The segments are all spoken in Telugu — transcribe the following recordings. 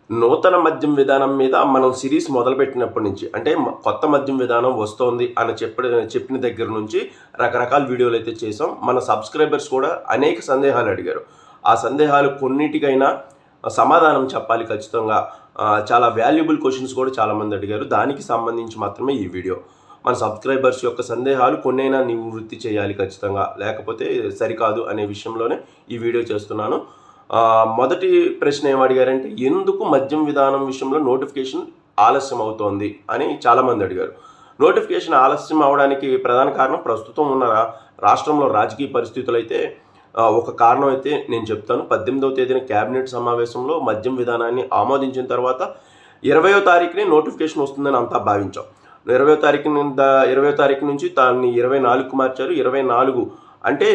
నూతన మద్యం విధానం మీద మనం సిరీస్ మొదలుపెట్టినప్పటి నుంచి అంటే కొత్త మద్యం విధానం వస్తోంది అని చెప్పిన దగ్గర నుంచి రకరకాల వీడియోలు అయితే చేసాం. మన సబ్స్క్రైబర్స్ కూడా అనేక సందేహాలు అడిగారు. ఆ సందేహాలు కొన్నిటికైనా సమాధానం చెప్పాలి ఖచ్చితంగా. చాలా వాల్యుబుల్ క్వశ్చన్స్ కూడా చాలామంది అడిగారు. దానికి సంబంధించి మాత్రమే ఈ వీడియో. మన సబ్స్క్రైబర్స్ యొక్క సందేహాలు కొన్నైనా నివృత్తి చేయాలి ఖచ్చితంగా, లేకపోతే సరికాదు అనే విషయంలోనే ఈ వీడియో చేస్తున్నాను. మొదటి ప్రశ్న ఏమడిగారంటే, ఎందుకు మద్యం విధానం విషయంలో నోటిఫికేషన్ ఆలస్యం అవుతోంది అని చాలామంది అడిగారు. నోటిఫికేషన్ ఆలస్యం అవడానికి ప్రధాన కారణం ప్రస్తుతం ఉన్న రాష్ట్రంలో రాజకీయ పరిస్థితులు అయితే ఒక కారణం అయితే నేను చెప్తాను. 18వ తేదీన కేబినెట్ సమావేశంలో మద్యం విధానాన్ని ఆమోదించిన తర్వాత 20వ తారీఖునే నోటిఫికేషన్ వస్తుందని అంతా భావించాం. 20వ తారీఖు నుంచి దాన్ని 24కు మార్చారు. 24 అంటే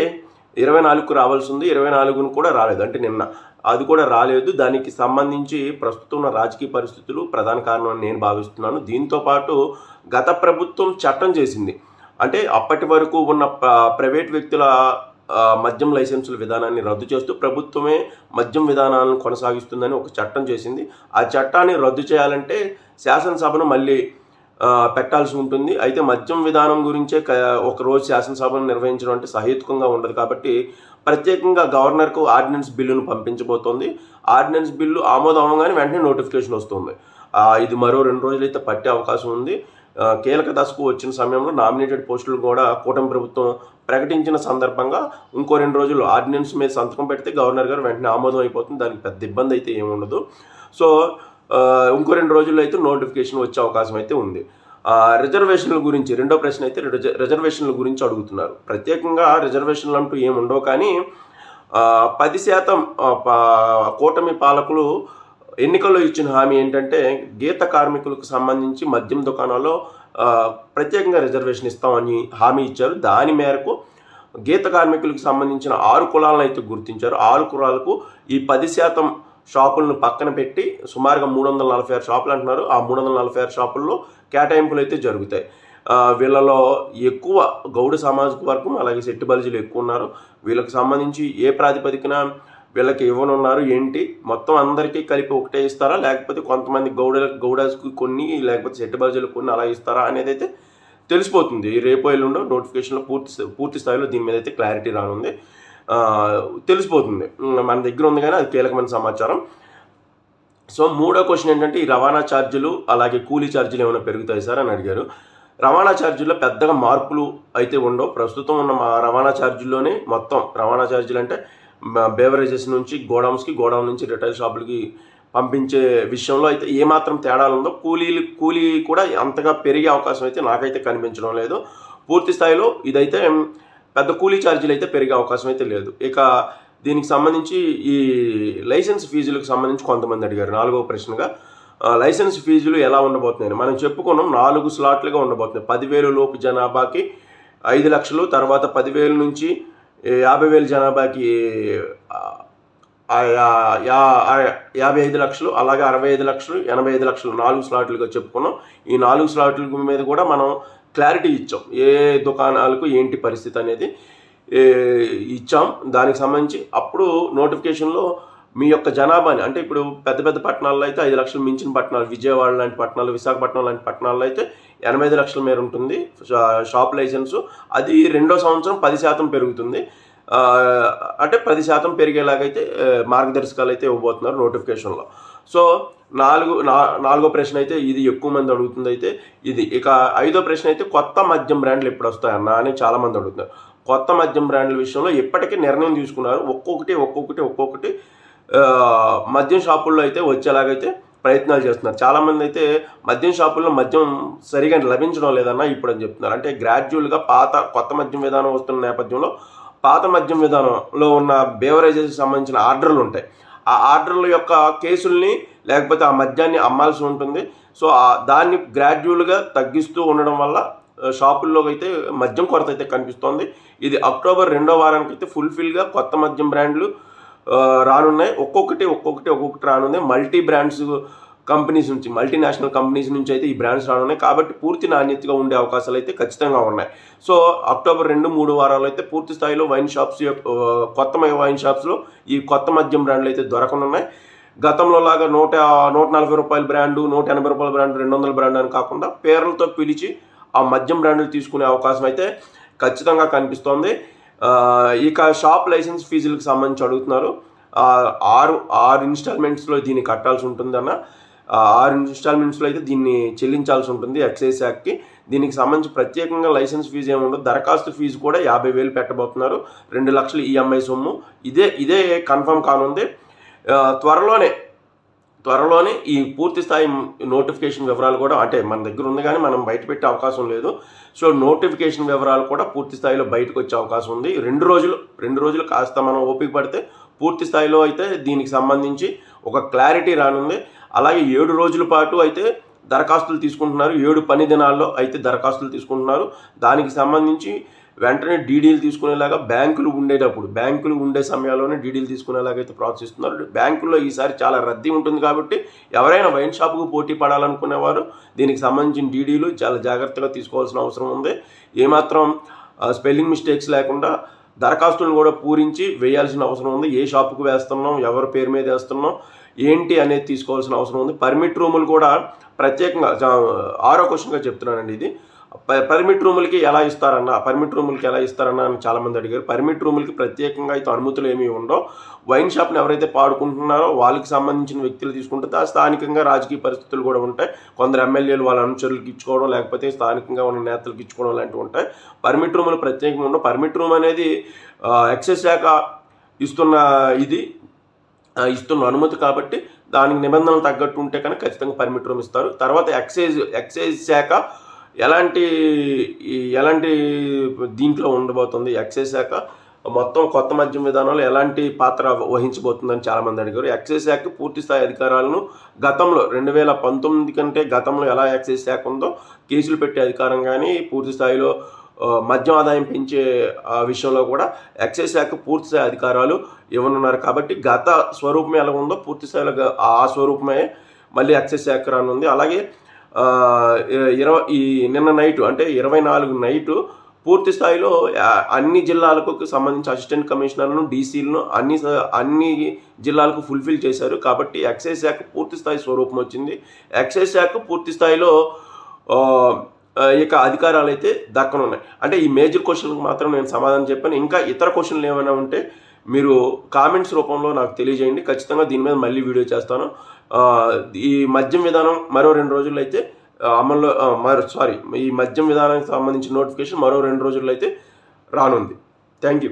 24కు రావాల్సి ఉంది, 24ను కూడా రాలేదు. అంటే నిన్న అది కూడా రాలేదు. దానికి సంబంధించి ప్రస్తుతం ఉన్న రాజకీయ పరిస్థితులు ప్రధాన కారణం అని నేను భావిస్తున్నాను. దీంతోపాటు గత ప్రభుత్వం చట్టం చేసింది. అంటే అప్పటి వరకు ఉన్న ప్రైవేట్ వ్యక్తుల మద్యం లైసెన్సుల విధానాన్ని రద్దు చేస్తూ ప్రభుత్వమే మద్యం విధానాలను కొనసాగిస్తుందని ఒక చట్టం చేసింది. ఆ చట్టాన్ని రద్దు చేయాలంటే శాసనసభను మళ్ళీ పెట్టాల్సి ఉంటుంది. అయితే మద్యం విధానం గురించే ఒకరోజు శాసనసభను నిర్వహించడం అంటే సహేతుకంగా ఉండదు. కాబట్టి ప్రత్యేకంగా గవర్నర్కు ఆర్డినెన్స్ బిల్లును పంపించబోతోంది. ఆర్డినెన్స్ బిల్లు ఆమోదం అవ్వగానే వెంటనే నోటిఫికేషన్ వస్తుంది. ఇది మరో 2 రోజులైతే పట్టే అవకాశం ఉంది. కీలక దశకు వచ్చిన సమయంలో నామినేటెడ్ పోస్టులు కూడా కూటమి ప్రభుత్వం ప్రకటించిన సందర్భంగా ఇంకో 2 రోజులు ఆర్డినెన్స్ మీద సంతకం పెడితే గవర్నర్ గారు వెంటనే ఆమోదం అయిపోతుంది. దానికి పెద్ద ఇబ్బంది అయితే ఏముండదు. సో ఇంకో 2 రోజుల్లో అయితే నోటిఫికేషన్ వచ్చే అవకాశం అయితే ఉంది. రిజర్వేషన్ల గురించి రెండో ప్రశ్న అయితే రిజర్వేషన్ల గురించి అడుగుతున్నారు. ప్రత్యేకంగా రిజర్వేషన్లు అంటూ ఏముండవు, కానీ 10% కూటమి పాలకులు ఎన్నికల్లో ఇచ్చిన హామీ ఏంటంటే గీత కార్మికులకు సంబంధించి మద్యం దుకాణాల్లో ప్రత్యేకంగా రిజర్వేషన్ ఇస్తామని హామీ ఇచ్చారు. దాని మేరకు గీత కార్మికులకు సంబంధించిన 6 కులాలను అయితే గుర్తించారు. 6 కులాలకు ఈ 10% షాపులను పక్కన పెట్టి సుమారుగా 346 షాపులు అంటున్నారు. ఆ 346 షాపుల్లో కేటాయింపులు అయితే జరుగుతాయి. వీళ్ళలో ఎక్కువ గౌడ సామాజిక వర్గం, అలాగే శెట్టి బలిజీలు ఎక్కువ ఉన్నారు. వీళ్ళకి సంబంధించి ఏ ప్రాతిపదికన వీళ్ళకి ఇవ్వనున్నారు ఏంటి, మొత్తం అందరికీ కలిపి ఒకటే ఇస్తారా, లేకపోతే కొంతమంది గౌడాస్కి కొన్ని, లేకపోతే శెట్టి బలిజీలకు కొన్ని అలా ఇస్తారా అనేది అయితే తెలిసిపోతుంది. రేపు ఎల్లుండో నోటిఫికేషన్లో పూర్తి స్థాయిలో దీని మీద అయితే క్లారిటీ రానుంది, తెలిసిపోతుంది. మన దగ్గర ఉంది కానీ అది కీలకమైన సమాచారం. సో మూడో క్వశ్చన్ ఏంటంటే, ఈ రవాణా ఛార్జీలు అలాగే కూలీ ఛార్జీలు ఏమైనా పెరుగుతాయి సార్ అని అడిగారు. రవాణా ఛార్జీల్లో పెద్దగా మార్పులు అయితే ఉండవు. ప్రస్తుతం ఉన్న మా రవాణా ఛార్జీల్లోనే మొత్తం రవాణా ఛార్జీలు అంటే బేవరేజెస్ నుంచి గోడౌన్ నుంచి రిటైల్ షాపులకి పంపించే విషయంలో అయితే ఏమాత్రం తేడాలు ఉందో కూలీ కూడా అంతగా పెరిగే అవకాశం అయితే నాకైతే కనిపించడం లేదు. పూర్తి స్థాయిలో ఇదైతే పెద్ద కూలీ ఛార్జీలు అయితే పెరిగే అవకాశం అయితే లేదు. ఇక దీనికి సంబంధించి ఈ లైసెన్స్ ఫీజులకు సంబంధించి కొంతమంది అడిగారు. 4వ ప్రశ్నగా లైసెన్స్ ఫీజులు ఎలా ఉండబోతున్నాయి మనం చెప్పుకున్నాం. 4 స్లాట్లుగా ఉండబోతున్నాయి. 10,000 లోపు జనాభాకి 5 లక్షలు, తర్వాత 10,000 నుంచి 50,000 జనాభాకి 55 లక్షలు, అలాగే 65 లక్షలు, 85 లక్షలు 4 స్లాట్లుగా చెప్పుకున్నాం. ఈ 4 స్లాట్ల మీద కూడా మనం క్లారిటీ ఇచ్చాం. ఏ దుకాణాలకు ఏంటి పరిస్థితి అనేది ఇచ్చాం. దానికి సంబంధించి అప్పుడు నోటిఫికేషన్లో మీ యొక్క జనాభాని, అంటే ఇప్పుడు పెద్ద పట్టణాల్లో అయితే 5 లక్షలు మించిన పట్టణాలు, విజయవాడ లాంటి పట్టణాలు, విశాఖపట్నం లాంటి పట్టణాల్లో అయితే 85 లక్షల మేర ఉంటుంది షాప్ లైసెన్సు. అది 2వ సంవత్సరం 10% పెరుగుతుంది. అంటే 10% పెరిగేలాగైతే మార్గదర్శకాలు అయితే ఇవ్వబోతున్నారు నోటిఫికేషన్లో. సో 4వ ప్రశ్న అయితే ఇది ఎక్కువ మంది అడుగుతుంది అయితే ఇది. ఇక 5వ ప్రశ్న అయితే కొత్త మద్యం బ్రాండ్లు ఎప్పుడు వస్తాయన్నా అని చాలామంది అడుగుతున్నారు. కొత్త మద్యం బ్రాండ్ల విషయంలో ఇప్పటికే నిర్ణయం తీసుకున్నారు. ఒక్కొక్కటి మద్యం షాపుల్లో అయితే వచ్చేలాగైతే ప్రయత్నాలు చేస్తున్నారు. చాలామంది అయితే మద్యం షాపుల్లో మద్యం సరిగా లభించడం లేదన్నా ఇప్పుడు అని చెప్తున్నారు. అంటే గ్రాడ్యువల్గా కొత్త మద్యం విధానం వస్తున్న నేపథ్యంలో పాత మద్యం విధానంలో ఉన్న బేవరేజెస్కి సంబంధించిన ఆర్డర్లు ఉంటాయి. ఆ ఆర్డర్ల యొక్క కేసుల్ని లేకపోతే ఆ మద్యాన్ని అమ్మాల్సి ఉంటుంది. సో దాన్ని గ్రాడ్యువల్గా తగ్గిస్తూ ఉండడం వల్ల షాపుల్లోకి అయితే మద్యం కొరత అయితే కనిపిస్తోంది. ఇది అక్టోబర్ 2వ వారానికి అయితే ఫుల్ఫిల్గా కొత్త మద్యం బ్రాండ్లు రానున్నాయి. ఒక్కొక్కటి రానున్నాయి. మల్టీ బ్రాండ్స్ కంపెనీస్ నుంచి, మల్టీనేషనల్ కంపెనీస్ నుంచి అయితే ఈ బ్రాండ్స్ రానున్నాయి. కాబట్టి పూర్తి నాణ్యతగా ఉండే అవకాశాలు అయితే ఖచ్చితంగా ఉన్నాయి. సో అక్టోబర్ 2-3 వారాలు అయితే పూర్తి స్థాయిలో వైన్ షాప్స్, కొత్త వైన్ షాప్స్లో ఈ కొత్త మద్యం బ్రాండ్లు అయితే దొరకనున్నాయి. గతంలో లాగా 140 రూపాయల బ్రాండు, 180 రూపాయల బ్రాండు, 200 బ్రాండ్ అని కాకుండా పేర్లతో పిలిచి ఆ మద్యం బ్రాండ్లు తీసుకునే అవకాశం అయితే ఖచ్చితంగా కనిపిస్తోంది. ఇక షాప్ లైసెన్స్ ఫీజులకు సంబంధించి అడుగుతున్నారు. 6 ఇన్స్టాల్మెంట్స్లో దీన్ని కట్టాల్సి ఉంటుందన్న. 6 ఇన్స్టాల్మెంట్స్లో అయితే దీన్ని చెల్లించాల్సి ఉంటుంది ఎక్సైజ్ శాఖకి. దీనికి సంబంధించి ప్రత్యేకంగా లైసెన్స్ ఫీజు ఏమి ఉండదు. దరఖాస్తు ఫీజు కూడా 50,000 పెట్టబోతున్నారు. 2 లక్షలు ఈఎంఐ సొమ్ము. ఇదే కన్ఫర్మ్ కానుంది. త్వరలోనే ఈ పూర్తి స్థాయి నోటిఫికేషన్ వివరాలు కూడా, అంటే మన దగ్గర ఉంది కానీ మనం బయట పెట్టే అవకాశం లేదు. సో నోటిఫికేషన్ వివరాలు కూడా పూర్తి స్థాయిలో బయటకు వచ్చే అవకాశం ఉంది. 2 రోజులు కాస్త మనం ఓపిక పడితే పూర్తి స్థాయిలో అయితే దీనికి సంబంధించి ఒక క్లారిటీ రానుంది. అలాగే 7 రోజుల పాటు అయితే దరఖాస్తులు తీసుకుంటున్నారు. 7 పని దినాల్లో అయితే దరఖాస్తులు తీసుకుంటున్నారు. దానికి సంబంధించి వెంటనే డీడీలు తీసుకునేలాగా బ్యాంకులు ఉండే సమయాల్లోనే డీడీలు తీసుకునేలాగా అయితే ప్రోత్సహిస్తున్నారు. బ్యాంకుల్లో ఈసారి చాలా రద్దీ ఉంటుంది కాబట్టి ఎవరైనా వైన్ షాపుకు పోటీ పడాలనుకునేవారు దీనికి సంబంధించిన డీడీలు చాలా జాగ్రత్తగా తీసుకోవాల్సిన అవసరం ఉంది. ఏమాత్రం స్పెల్లింగ్ మిస్టేక్స్ లేకుండా దరఖాస్తులను కూడా పూరించి వేయాల్సిన అవసరం ఉంది. ఏ షాపుకు వేస్తున్నాం, ఎవరి పేరు మీద వేస్తున్నాం, ఏంటి అనేది తీసుకోవాల్సిన అవసరం ఉంది. పర్మిట్ రూములు కూడా ప్రత్యేకంగా 6వ క్వశ్చన్గా చెప్తున్నానండి ఇది. పర్మిట్ రూములకి ఎలా ఇస్తారన్న అని చాలామంది అడిగారు. పర్మిట్ రూములకి ప్రత్యేకంగా అయితే అనుమతులు ఏమీ ఉండవు. వైన్ షాప్ని ఎవరైతే పాడుకుంటున్నారో వాళ్ళకి సంబంధించిన వ్యక్తులు తీసుకుంటే స్థానికంగా రాజకీయ పరిస్థితులు కూడా ఉంటాయి. కొందరు ఎమ్మెల్యేలు వాళ్ళ అనుచరులకు ఇచ్చుకోవడం, లేకపోతే స్థానికంగా ఉన్న నేతలకు ఇచ్చుకోవడం లాంటివి ఉంటాయి. పర్మిట్ రూములు ప్రత్యేకంగా ఉండవు. పర్మిట్ రూమ్ అనేది ఎక్సైజ్ శాఖ ఇస్తున్న అనుమతి కాబట్టి దానికి నిబంధనలు తగ్గట్టు ఉంటే కనుక ఖచ్చితంగా పర్మిట్ రూమ్ ఇస్తారు. తర్వాత ఎక్సైజ్ శాఖ ఎలాంటి దీంట్లో ఉండబోతుంది, ఎక్సైజ్ శాఖ మొత్తం కొత్త మద్యం విధానంలో ఎలాంటి పాత్ర వహించబోతుందని చాలామంది అడిగారు. ఎక్సైజ్ శాఖ పూర్తి స్థాయి అధికారాలను గతంలో 2019 కంటే గతంలో ఎలా ఎక్సైజ్ శాఖ ఉందో కేసులు పెట్టే అధికారం కానీ పూర్తి స్థాయిలో మద్యం ఆదాయం పెంచే విషయంలో కూడా ఎక్సైజ్ శాఖ పూర్తి స్థాయి అధికారాలు ఇవ్వనున్నారు. కాబట్టి గత స్వరూపమే ఎలా ఉందో పూర్తి స్థాయిలో ఆ స్వరూపమే మళ్ళీ ఎక్సైజ్ శాఖ రానుంది. అలాగే నిన్న నైటు అంటే 24 నైటు పూర్తి స్థాయిలో అన్ని జిల్లాలకు సంబంధించి అసిస్టెంట్ కమిషనర్లను, డీసీలను అన్ని జిల్లాలకు ఫుల్ఫిల్ చేశారు. కాబట్టి ఎక్సైజ్ శాఖ పూర్తి స్థాయి స్వరూపం వచ్చింది. ఎక్సైజ్ శాఖ పూర్తి స్థాయిలో ఇక అధికారాలు అయితే దక్కనున్నాయి. అంటే ఈ మేజర్ క్వశ్చన్కి మాత్రం నేను సమాధానం చెప్పాను. ఇంకా ఇతర క్వశ్చన్లు ఏమైనా ఉంటే మీరు కామెంట్స్ రూపంలో నాకు తెలియజేయండి. ఖచ్చితంగా దీని మీద మళ్ళీ వీడియో చేస్తాను. ఈ మద్యం విధానం మరో 2 రోజుల్లో అయితే ఈ మద్యం విధానానికి సంబంధించిన నోటిఫికేషన్ మరో 2 రోజుల్లో అయితే రానుంది. Thank you.